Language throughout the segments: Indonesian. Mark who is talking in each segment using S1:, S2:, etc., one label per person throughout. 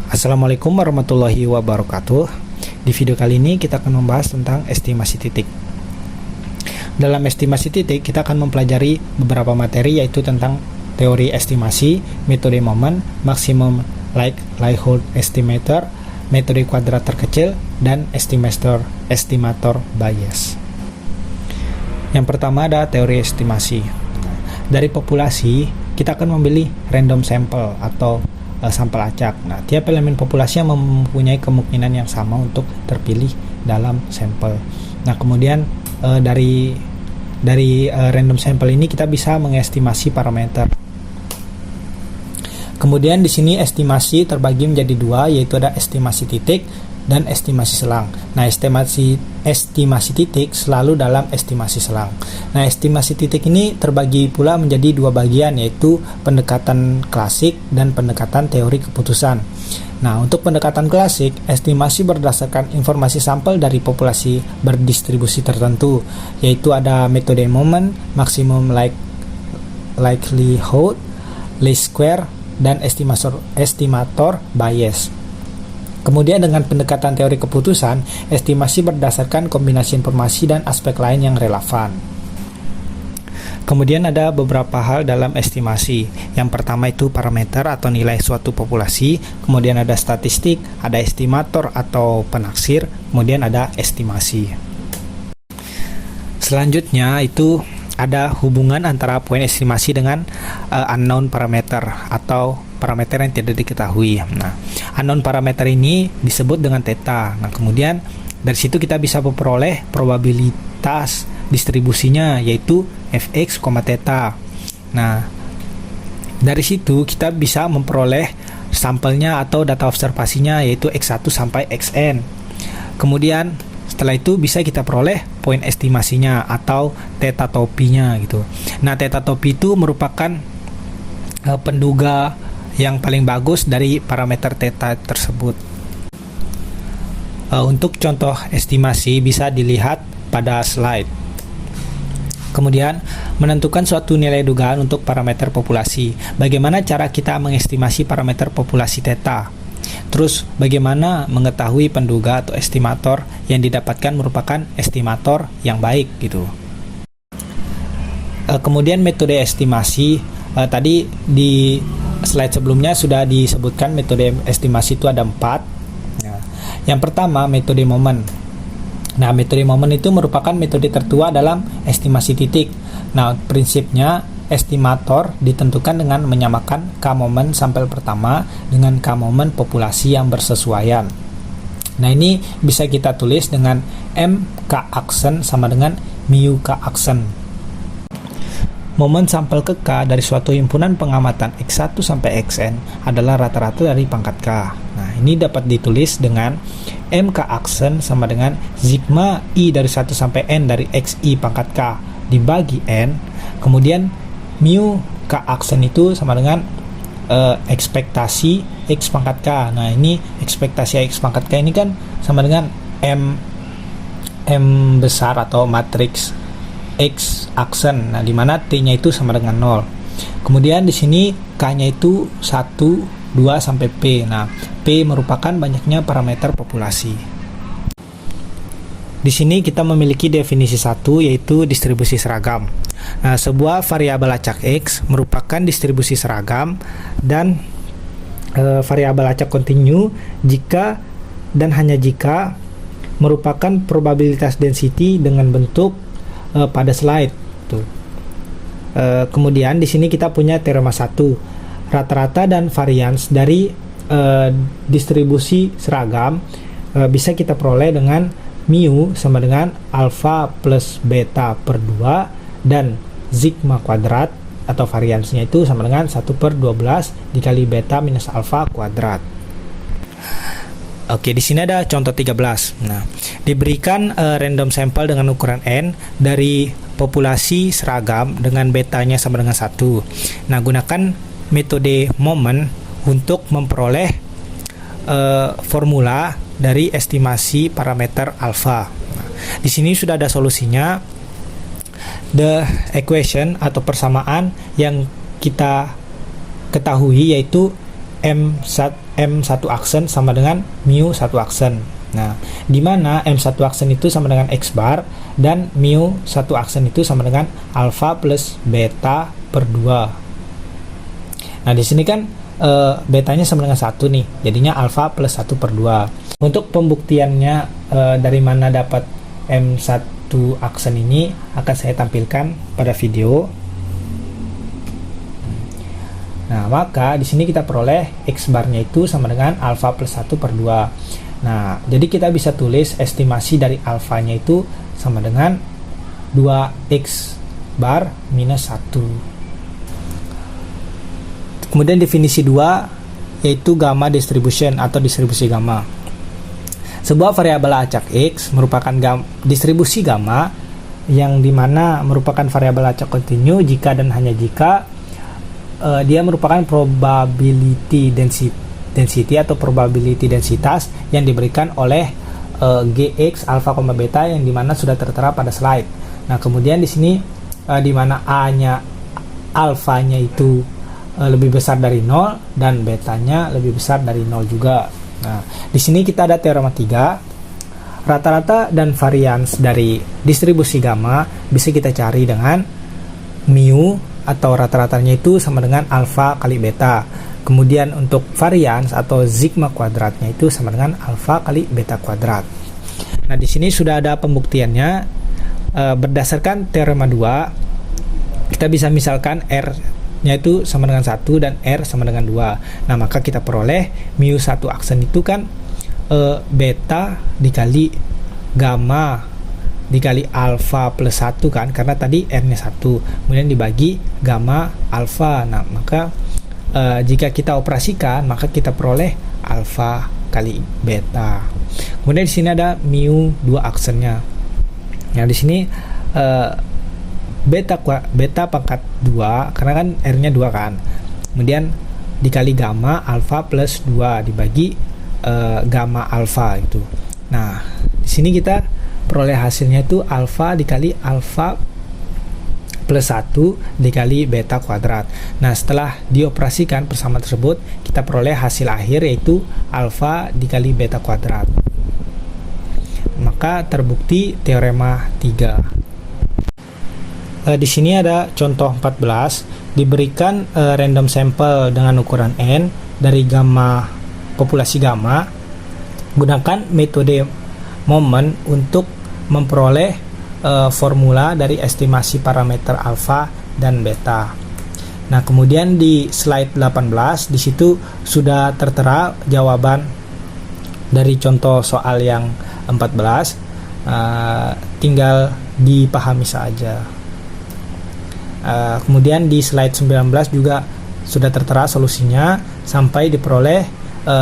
S1: Assalamualaikum warahmatullahi wabarakatuh. Di video kali ini kita akan membahas tentang estimasi titik. Dalam estimasi titik kita akan mempelajari beberapa materi, yaitu tentang teori estimasi, metode moment, maximum likelihood estimator, metode kuadrat terkecil, dan estimator bias. Yang pertama ada teori estimasi. Dari populasi kita akan memilih random sample atau sampel acak. Nah, tiap elemen populasi yang mempunyai kemungkinan yang sama untuk terpilih dalam sampel. Nah, kemudian dari random sample ini kita bisa mengestimasi parameter. Kemudian di sini estimasi terbagi menjadi dua, yaitu ada estimasi titik dan estimasi selang. Nah, estimasi titik selalu dalam estimasi selang. Nah, estimasi titik ini terbagi pula menjadi dua bagian, yaitu pendekatan klasik dan pendekatan teori keputusan. Nah, untuk pendekatan klasik, estimasi berdasarkan informasi sampel dari populasi berdistribusi tertentu, yaitu ada metode moment, maximum likelihood, least square, dan estimator bias. Kemudian dengan pendekatan teori keputusan, estimasi berdasarkan kombinasi informasi dan aspek lain yang relevan. Kemudian ada beberapa hal dalam estimasi. Yang pertama itu parameter atau nilai suatu populasi, kemudian ada statistik, ada estimator atau penaksir, kemudian ada estimasi. Selanjutnya itu ada hubungan antara poin estimasi dengan unknown parameter atau parameter yang tidak diketahui. Nah, unknown parameter ini disebut dengan theta. Nah, kemudian dari situ kita bisa memperoleh probabilitas distribusinya, yaitu fx, theta. Nah, dari situ kita bisa memperoleh sampelnya atau data observasinya, yaitu x1 sampai xn. Kemudian setelah itu bisa kita peroleh poin estimasinya atau theta topinya gitu. Nah, theta topi itu merupakan penduga yang paling bagus dari parameter theta tersebut. Untuk contoh estimasi bisa dilihat pada slide. Kemudian menentukan suatu nilai dugaan untuk parameter populasi. Bagaimana cara kita mengestimasi parameter populasi theta? Terus bagaimana mengetahui penduga atau estimator yang didapatkan merupakan estimator yang baik gitu. Kemudian metode estimasi, tadi di slide sebelumnya sudah disebutkan metode estimasi itu ada 4. Nah, yang pertama metode moment. Nah, metode moment itu merupakan metode tertua dalam estimasi titik. Nah, prinsipnya estimator ditentukan dengan menyamakan k-moment sampel pertama dengan k-moment populasi yang bersesuaian. Nah, ini bisa kita tulis dengan m k-aksen sama dengan mu k-aksen. Momen sampel ke K dari suatu himpunan pengamatan X1 sampai Xn adalah rata-rata dari pangkat K. Nah, ini dapat ditulis dengan MK aksen sama dengan sigma I dari 1 sampai N dari XI pangkat K dibagi N. Kemudian mu K aksen itu sama dengan ekspektasi X pangkat K. Nah, ini ekspektasi X pangkat K ini kan sama dengan M besar atau matriks X aksen. Nah, di mana T-nya itu sama dengan 0. Kemudian di sini K-nya itu 1, 2 sampai P. Nah, P merupakan banyaknya parameter populasi. Di sini kita memiliki definisi 1, yaitu distribusi seragam. Nah, sebuah variabel acak X merupakan distribusi seragam dan variabel acak kontinu jika dan hanya jika merupakan probabilitas density dengan bentuk pada slide tuh. Kemudian di sini kita punya teorema 1, rata-rata dan varians dari distribusi seragam bisa kita peroleh dengan mu sama dengan alfa plus beta per 2 dan sigma kuadrat atau variansnya itu sama dengan 1/12 dikali beta minus alfa kuadrat. Oke, di sini ada contoh 13. Nah, diberikan random sampel dengan ukuran N dari populasi seragam dengan betanya sama dengan 1. Nah, gunakan metode moment untuk memperoleh formula dari estimasi parameter alfa. Nah, di sini sudah ada solusinya. The equation atau persamaan yang kita ketahui yaitu M1 aksen sama dengan mu 1 aksen. Nah, di mana M1 aksen itu sama dengan X bar dan mu 1 aksen itu sama dengan alfa plus beta per 2. Nah, di sini kan betanya sama dengan 1 nih, jadinya alfa plus 1 per 2. Untuk pembuktiannya dari mana dapat M1 aksen ini akan saya tampilkan pada video. Nah, maka di sini kita peroleh X barnya itu sama dengan alfa plus 1 per 2. Nah, jadi kita bisa tulis estimasi dari alfanya itu sama dengan 2X bar minus 1. Kemudian definisi 2 yaitu gamma distribution atau distribusi gamma. Sebuah variabel acak X merupakan distribusi gamma yang dimana merupakan variabel acak kontinu jika dan hanya jika dia merupakan probability density atau probability densitas yang diberikan oleh Gx alfa, beta yang dimana sudah tertera pada slide. Nah, kemudian di sini dimana A-nya alfanya itu lebih besar dari 0 dan betanya lebih besar dari 0 juga. Nah, di sini kita ada teorema 3. Rata-rata dan varians dari distribusi gamma bisa kita cari dengan mu atau rata-ratanya itu sama dengan alfa kali beta. Kemudian untuk varians atau sigma kuadratnya itu sama dengan alfa kali beta kuadrat. Nah, di sini sudah ada pembuktiannya. Berdasarkan teorema 2, kita bisa misalkan R-nya itu sama dengan 1 dan R sama dengan 2. Nah, maka kita peroleh mu 1 aksen itu kan beta dikali gamma dikali alfa plus 1 kan, karena tadi R-nya 1. Kemudian dibagi gamma alfa. Nah, maka jika kita operasikan maka kita peroleh alfa kali beta. Kemudian di sini ada mu 2 aksennya. Nah, di sini beta pangkat 2 karena kan R-nya 2 kan. Kemudian dikali gamma alfa plus 2 dibagi gamma alfa itu. Nah, di sini kita peroleh hasilnya itu alfa dikali alfa plus 1 dikali beta kuadrat. Nah, setelah dioperasikan persamaan tersebut, kita peroleh hasil akhir yaitu alfa dikali beta kuadrat. Maka terbukti teorema 3. Di sini ada contoh 14, diberikan random sampel dengan ukuran n dari gamma populasi gamma. Gunakan metode moment untuk memperoleh formula dari estimasi parameter alfa dan beta. Nah, kemudian di slide 18 di situ sudah tertera jawaban dari contoh soal yang 14. Tinggal dipahami saja. Kemudian di slide 19 juga sudah tertera solusinya sampai diperoleh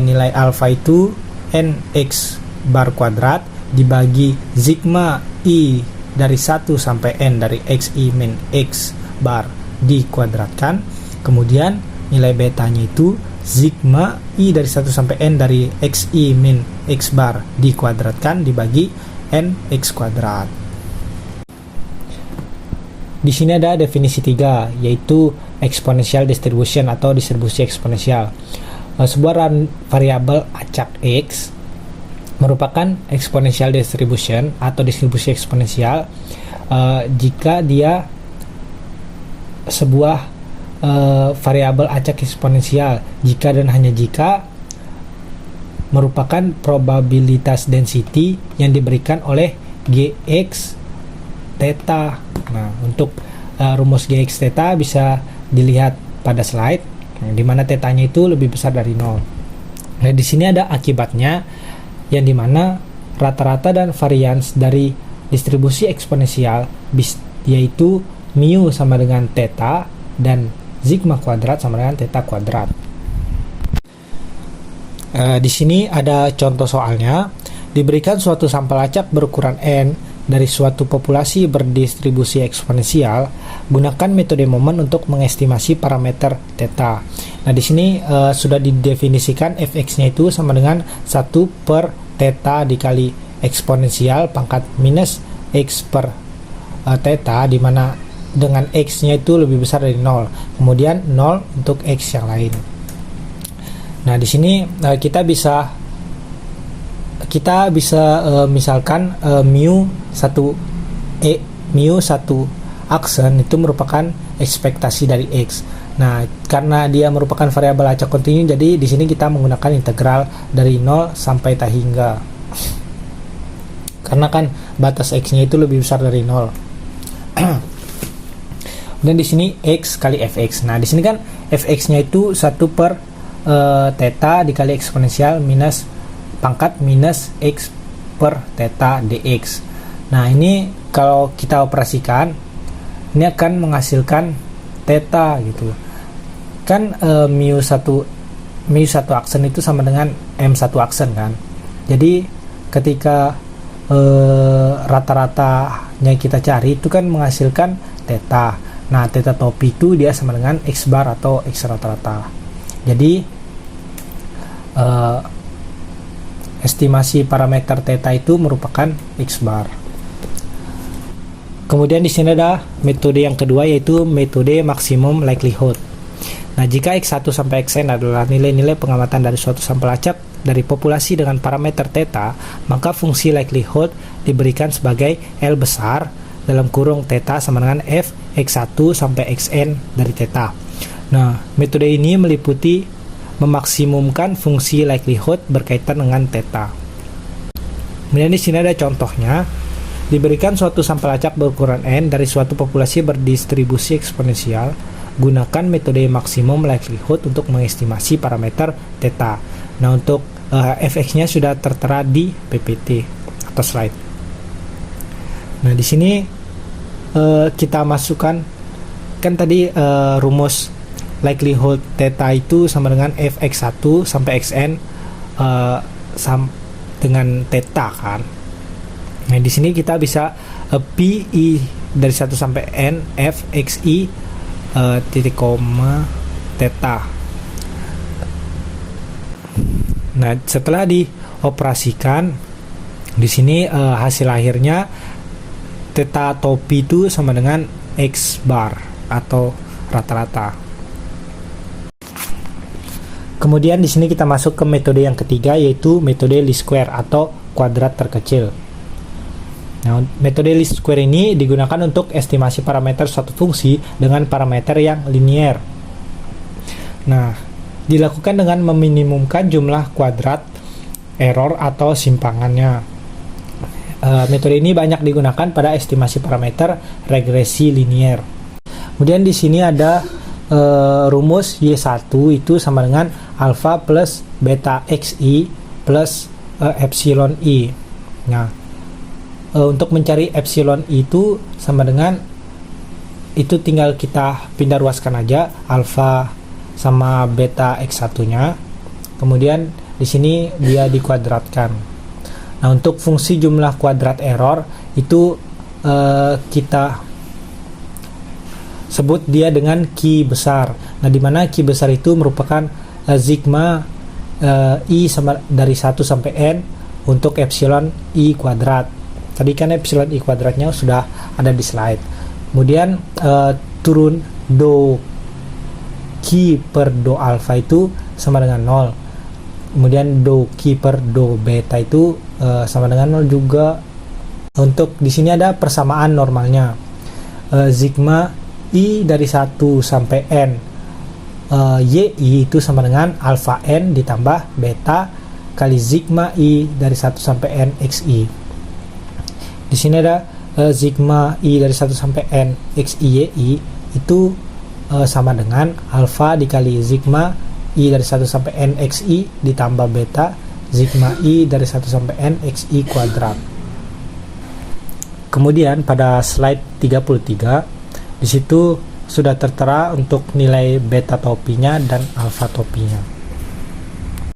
S1: nilai alfa itu nx bar kuadrat dibagi sigma i dari 1 sampai n dari xi min x bar dikuadratkan. Kemudian nilai betanya itu sigma i dari 1 sampai n dari xi min x bar dikuadratkan dibagi n x kuadrat. Di sini ada definisi 3 yaitu exponential distribution atau distribusi eksponensial. Sebuah variabel acak x merupakan exponential distribution atau distribusi eksponensial jika dia sebuah variabel acak eksponensial jika dan hanya jika merupakan probabilitas density yang diberikan oleh Gx theta. Nah, untuk rumus Gx theta bisa dilihat pada slide di mana tetanya itu lebih besar dari 0. Nah, di sini ada akibatnya yang dimana rata-rata dan varians dari distribusi eksponensial yaitu mu sama dengan theta dan sigma kuadrat sama dengan theta kuadrat. Di sini ada contoh soalnya. Diberikan suatu sampel acak berukuran n dari suatu populasi berdistribusi eksponensial, gunakan metode moment untuk mengestimasi parameter theta. Nah, di sini sudah didefinisikan fx-nya itu sama dengan 1 per theta dikali eksponensial pangkat minus x per theta, di mana dengan x-nya itu lebih besar dari 0. Kemudian 0 untuk x yang lain. Nah, di sini kita bisa misalkan mu satu aksen itu merupakan ekspektasi dari x. Nah, karena dia merupakan variabel acak kontinu, jadi di sini kita menggunakan integral dari 0 sampai tak hingga. Karena kan batas x-nya itu lebih besar dari 0. Dan di sini x kali fx. Nah, di sini kan fx-nya itu 1 per theta dikali eksponensial minus pangkat minus x per theta dx. Nah, ini kalau kita operasikan, ini akan menghasilkan theta gitu. Kan mu satu aksen itu sama dengan m1 aksen kan. Jadi ketika rata-ratanya kita cari itu kan menghasilkan theta. Nah, theta topi itu dia sama dengan x bar atau x rata-rata. Jadi estimasi parameter theta itu merupakan x bar. Kemudian di sini ada metode yang kedua, yaitu metode maksimum likelihood. Nah, jika x1 sampai xn adalah nilai-nilai pengamatan dari suatu sampel acak dari populasi dengan parameter theta, maka fungsi likelihood diberikan sebagai L besar dalam kurung theta sama dengan f x1 sampai xn dari theta. Nah, metode ini meliputi memaksimumkan fungsi likelihood berkaitan dengan theta. Kemudian di sini ada contohnya. Diberikan suatu sampel acak berukuran n dari suatu populasi berdistribusi eksponensial, gunakan metode maksimum likelihood untuk mengestimasi parameter theta. Nah, untuk fx-nya sudah tertera di PPT atau slide. Nah, di sini kita masukkan kan tadi rumus likelihood theta itu sama dengan fx1 sampai xn dengan theta kan. Nah, di sini kita bisa pi dari 1 sampai n f x i titik koma theta. Nah, setelah dioperasikan di sini hasil akhirnya theta topi itu sama dengan x bar atau rata-rata. Kemudian di sini kita masuk ke metode yang ketiga, yaitu metode least square atau kuadrat terkecil. Nah, metode least square ini digunakan untuk estimasi parameter suatu fungsi dengan parameter yang linear. Nah, dilakukan dengan meminimumkan jumlah kuadrat error atau simpangannya. Metode ini banyak digunakan pada estimasi parameter regresi linear. Kemudian di sini ada rumus Y1 itu sama dengan alfa plus beta xi plus epsilon i. Nah, untuk mencari epsilon itu sama dengan itu tinggal kita pindah ruaskan aja alfa sama beta x1-nya. Kemudian di sini dia dikuadratkan. Nah, untuk fungsi jumlah kuadrat error itu kita sebut dia dengan Q besar. Nah, di mana Q besar itu merupakan sigma i sama dari 1 sampai n untuk epsilon i kuadrat. Tadi kan epsilon i kuadratnya sudah ada di slide. Kemudian turun do Q per do alpha itu sama dengan 0. Kemudian do Q per do beta itu sama dengan 0 juga. Untuk di sini ada persamaan normalnya. Sigma i dari 1 sampai n yi itu sama dengan alpha n ditambah beta kali sigma i dari 1 sampai n xi. Di sini ada sigma i dari 1 sampai n xi yi itu sama dengan alpha dikali sigma i dari 1 sampai n xi ditambah beta sigma i dari 1 sampai n xi kuadrat. Kemudian pada slide 33 di situ sudah tertera untuk nilai beta topinya dan alfa topinya.